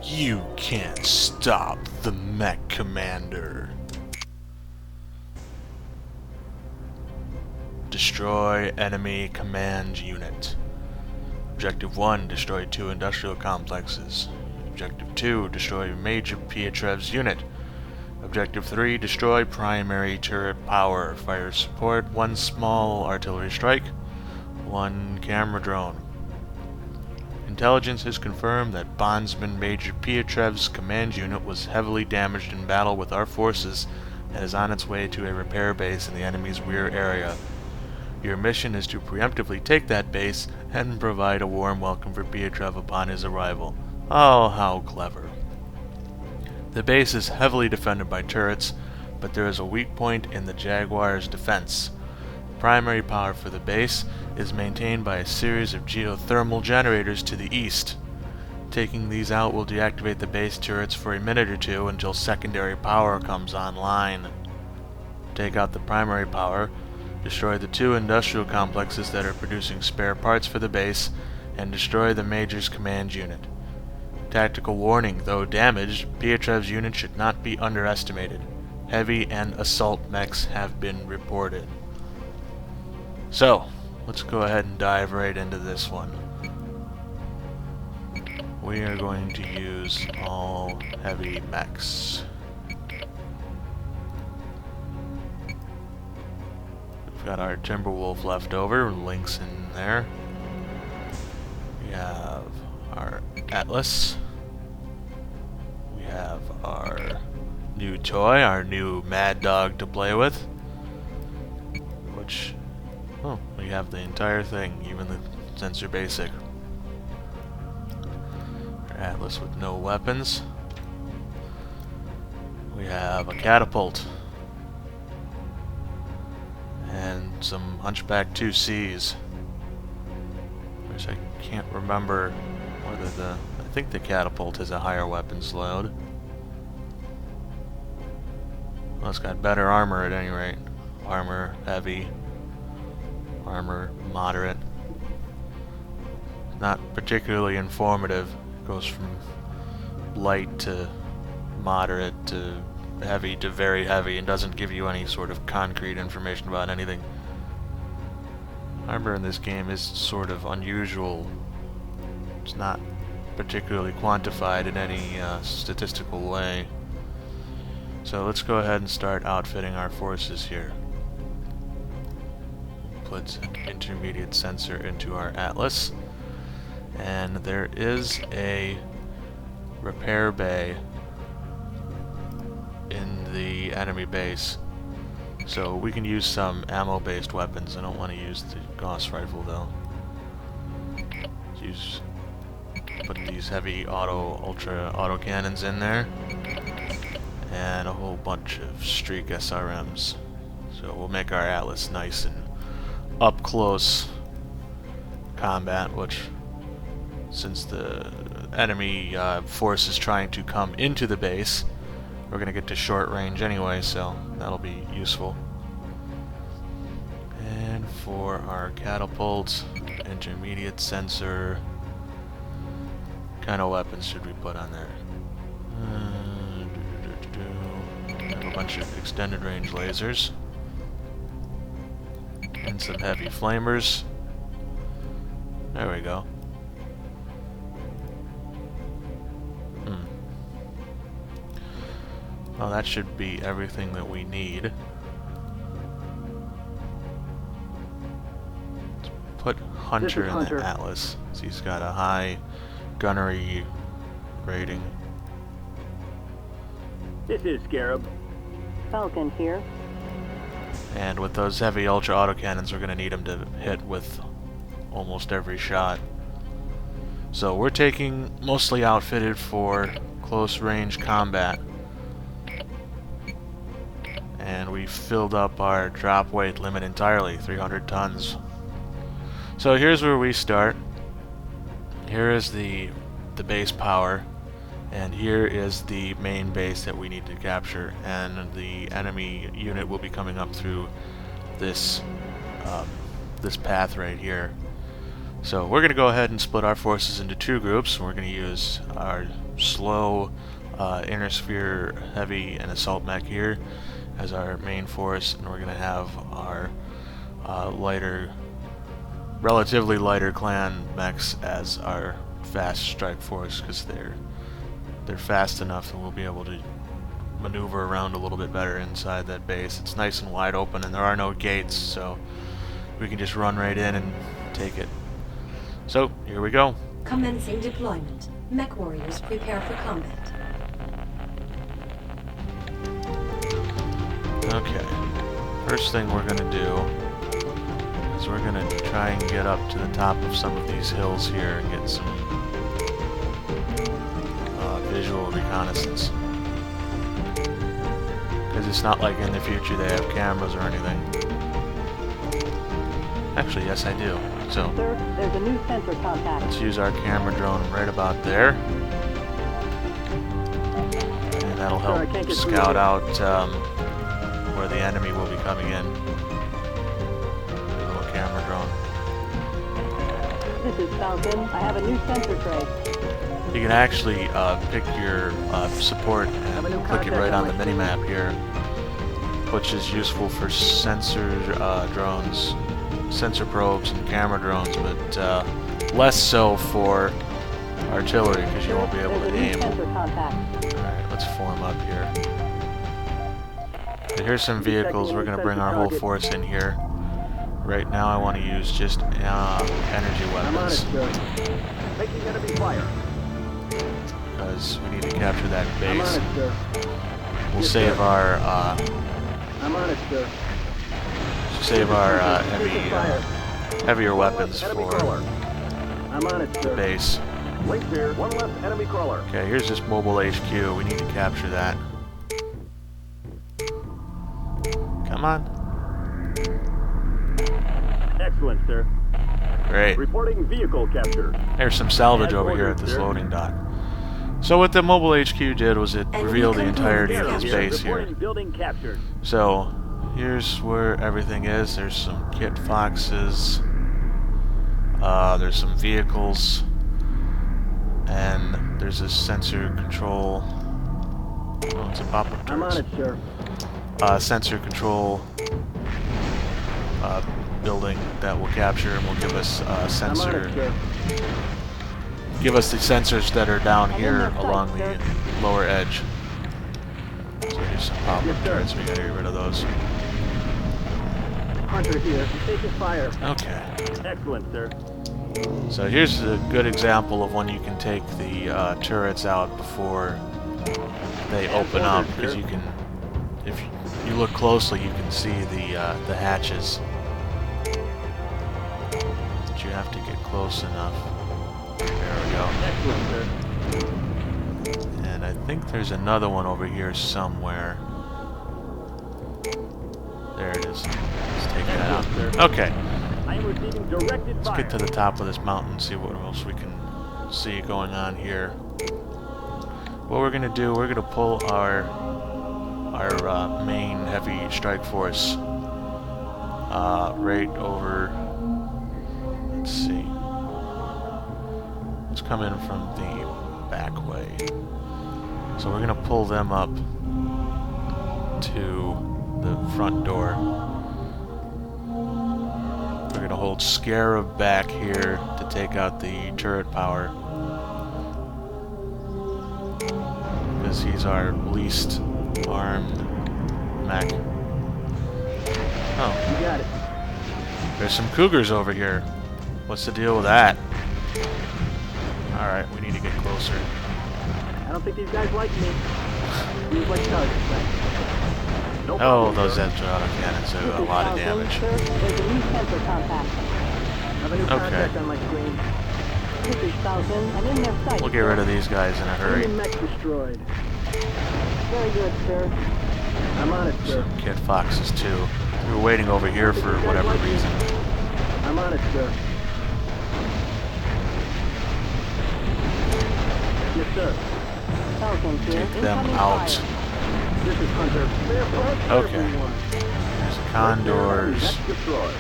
You can't stop the MechCommander. Destroy enemy command unit. Objective 1, destroy 2 industrial complexes. Objective 2, destroy Major Pietrev's unit. Objective 3, destroy primary turret power. Fire support, 1 small artillery strike, 1 camera drone. Intelligence has confirmed that Bondsman Major Pietrev's command unit was heavily damaged in battle with our forces and is on its way to a repair base in the enemy's rear area. Your mission is to preemptively take that base and provide a warm welcome for Pietrev upon his arrival. Oh, how clever. The base is heavily defended by turrets, but there is a weak point in the Jaguar's defense. Primary power for the base is maintained by a series of geothermal generators to the east. Taking these out will deactivate the base turrets for a minute or two until secondary power comes online. Take out the primary power, destroy the 2 industrial complexes that are producing spare parts for the base, and destroy the Major's command unit. Tactical warning: though damaged, Pietrev's unit should not be underestimated. Heavy and assault mechs have been reported. So, let's go ahead and dive right into this one. We are going to use all heavy mechs. We've got our Timberwolf left over, links in there. We have our Atlas. We have our new toy, our new Mad Dog to play with. Which, oh, we have the entire thing, even the sensor basic. Our Atlas with no weapons. We have a catapult. And some Hunchback 2Cs. Which I can't remember whether I think the catapult has a higher weapons load. Well, it's got better armor at any rate. Armor heavy. Armor moderate. Not particularly informative. It goes from light to moderate to heavy to very heavy and doesn't give you any sort of concrete information about anything. Armor in this game is sort of unusual. It's not particularly quantified in any statistical way. So let's go ahead and start outfitting our forces here. Put an intermediate sensor into our Atlas. And there is a repair bay in the enemy base. So we can use some ammo-based weapons. I don't want to use the Gauss rifle though. Put these heavy ultra auto cannons in there, and a whole bunch of streak SRMs. So we'll make our Atlas nice and up close combat, which, since the enemy force is trying to come into the base, we're going to get to short range anyway, so that'll be useful. And for our catapult, intermediate sensor, what kind of weapons should we put on there? Have a bunch of extended range lasers. And some heavy flamers. There we go. Well, that should be everything that we need. Let's put Hunter in the Atlas, so he's got a high gunnery rating. This is Scarab. Falcon here. And with those heavy ultra autocannons, we're going to need him to hit with almost every shot. So we're taking mostly outfitted for close range combat. And we filled up our drop weight limit entirely, 300 tons. So here's where we start. Here is the base power, and here is the main base that we need to capture, and the enemy unit will be coming up through this this path right here. So we're going to go ahead and split our forces into 2 groups. We're going to use our slow inner sphere heavy and assault mech here as our main force, and we're going to have our relatively lighter clan mechs as our fast strike force, because they're fast enough that we'll be able to maneuver around a little bit better inside that base. It's nice and wide open, and there are no gates, so we can just run right in and take it. So here we go. Commencing deployment. Mechwarriors prepare for combat. Okay. First thing we're gonna do is we're gonna try and get up to the top of some of these hills here and get some visual reconnaissance. Because it's not like in the future they have cameras or anything. Actually, yes, I do. So, Sir, there's a new sensor contact. let's use our camera drone right about there. And that'll help scout out where the enemy will be coming in. A little camera drone. This is Falcon. I have a new sensor tray. You can actually pick your support and click it right on the minimap here, which is useful for sensor drones, sensor probes, and camera drones, but less so for artillery because you won't be able to aim. Alright, let's form up here. So here's some vehicles. We're going to bring our whole force in here. Right now I want to use just energy weapons, Making enemy fire. because we need to capture that I'm on base. it, sir. We'll Yes, save sir. our I'm on it, sir. heavier weapons Enemy for crawler. I'm on it, the sir. base. Wait here. One left enemy crawler. Okay, here's this mobile HQ. We need to capture that. Come on. Excellent, sir. Great. Reporting vehicle capture. There's some salvage As over here at ordered, this sir. loading dock. So what the mobile HQ did was it revealed the entirety of this base here. Reporting building captured. So here's where everything is. There's some kit foxes. There's some vehicles. And there's a sensor control. Oh, it's a pop-up I'm on it, turret. sir. Sensor control building that will capture and will give us I'm on sensor. it, sir. Give us the sensors that are down here along the lower edge. So here's some pop-up Yes, sir. turrets. We gotta get rid of those. Hunter here. Taking fire. Okay. Excellent, sir. So here's a good example of when you can take the turrets out before they open up, because you can, if you look closely, you can see the hatches. But you have to get close enough. There we go. Excellent, sir. And I think there's another one over here somewhere. There it is. Let's take that out. Okay. I am receiving directed Let's fire. get to the top of this mountain and see what else we can see going on here. What we're gonna do, we're gonna pull our main heavy strike force right over. Let's see. Let's come in from the back way. So we're gonna pull them up to the front door. We're gonna hold Scarab back here to take out the turret power, because he's our least armed mech. Oh, You got it. there's some cougars over here. What's the deal with that? Alright, we need to get closer. I don't think these guys like me. Seems like targets, right? No Oh, problem, those sir. cannons do a lot of damage. Sir, there's a new sensor contact. Have a new contact on my screen. This is Falcon. I'm in their sight. We'll get rid of these guys in a hurry. Enemy mech destroyed. Very good, sir. I'm on it, sir. Some kit foxes too. We were waiting over here for whatever reason. I'm on it, sir. Yes, sir. Falcon here. Take them Incoming out. fire. This is Hunter. Clear for Okay. everyone. There's condors. Mech destroyed.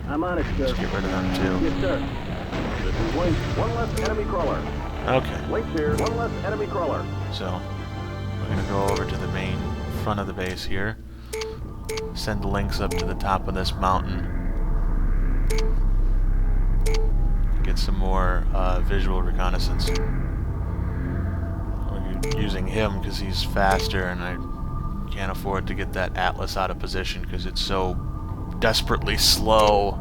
I'm on it, sir. Let's get rid of them too. Yes, sir. This is Wayne. One less enemy crawler. Okay. Links here. One less enemy crawler. So, we're gonna go over to the main front of the base here. Send links up to the top of this mountain. Get some more visual reconnaissance. We're using him because he's faster, and I can't afford to get that Atlas out of position because it's so desperately slow.